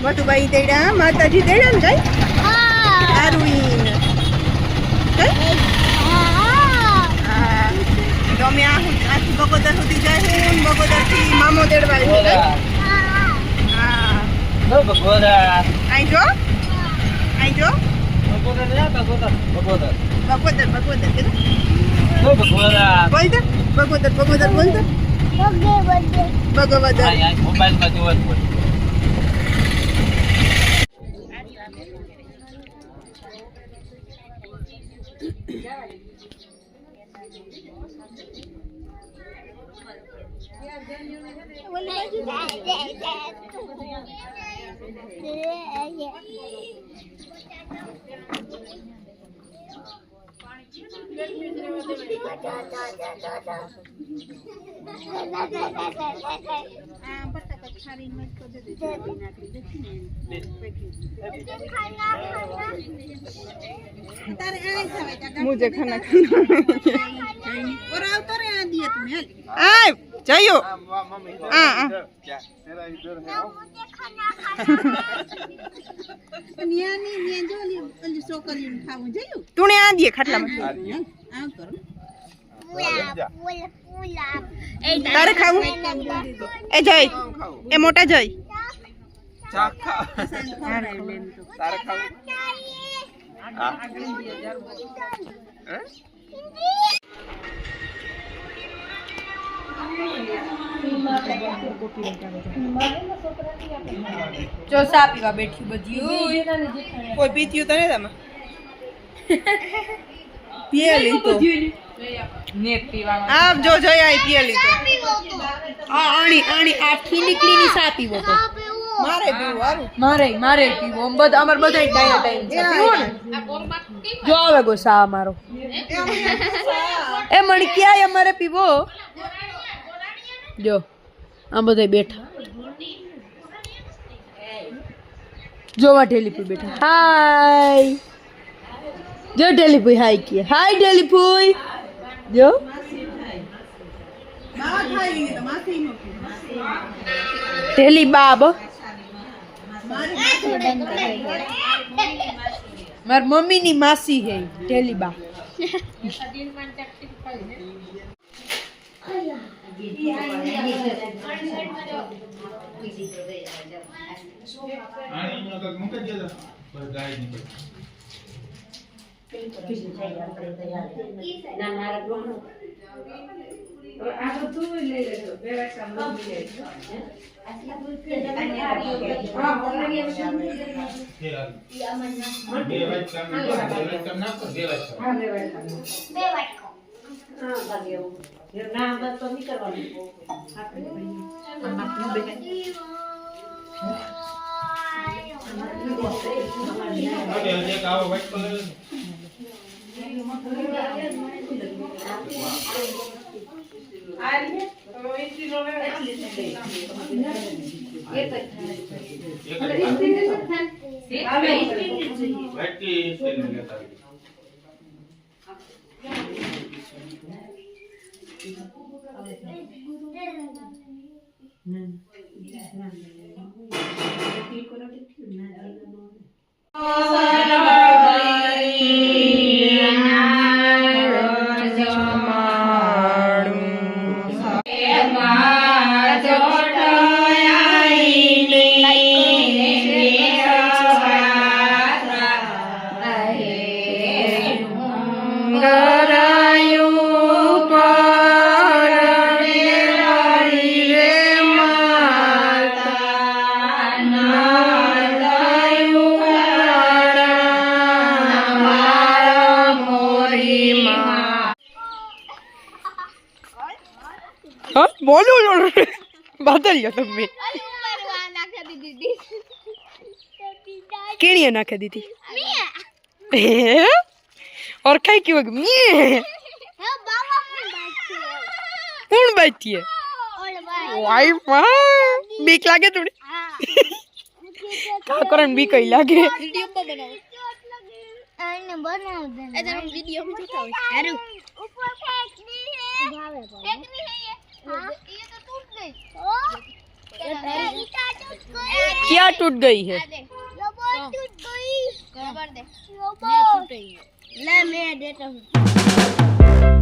મધુબાઈ તેડા માતાજી તેડા ને કઈ આરુઈન કઈ હા તો અમે આથી બગોદર સુધી જાય હું બગોદર થી મામો તેડવા આવી હા બગોદર આઈ જો બગોદર ને બગોદર કીધું બગોદર બોલ દે બગોદર બોલ દે બગોદર મોબાઈલ માં જોવા પડે मुझे खाना और आवतो रे आ दिए तुम्हें आय जायो हां तेरा इधर है नियानी ने जो ओली सोकली खाऊ जायो तूने आ दिए खाटला में आ करो तारे खाऊ ए जय ए मोटा जय चाखा तारे खाऊ जो सा पीवा बैठी बजी कोई पीतियो तो नहीं तमे पियली तो ने पीवा आप जो जय आई पियली तो आ आणी आठी निकली ની સા પીવો તો મારે પીવું હારું મારે પીવો બધા અમાર બધાય ટાઈમ છે પીવો ને જો આવે ગો સા મારો એ મણકિયા અમારે પીવો જો આ બધાય બેઠા જોવા ટેલીપુઈ બેઠા હાય જો ટેલીપુઈ હાય કે હાય ટેલીપુઈ જો બા ખાઈ તો માસી નો ટેલી બાબ માર મમ્મી ની માસી હે ટેલી બા बोलो बदल गया तुम्हें केड़ी नाखे दी थी और खाई क्यों कौन बैठी है वाइफ बीक लागे थोड़ी क्या करन बीक ही लागे वीडियो पे बनाओ आने बनाओ दे इधर हम वीडियो में दिखाओ अरे ऊपर फेंकनी है फेंकनी है ये हां ये तो टूट गई ओ ईटा टूट गई क्या टूट गई है ले मैं देता हूँ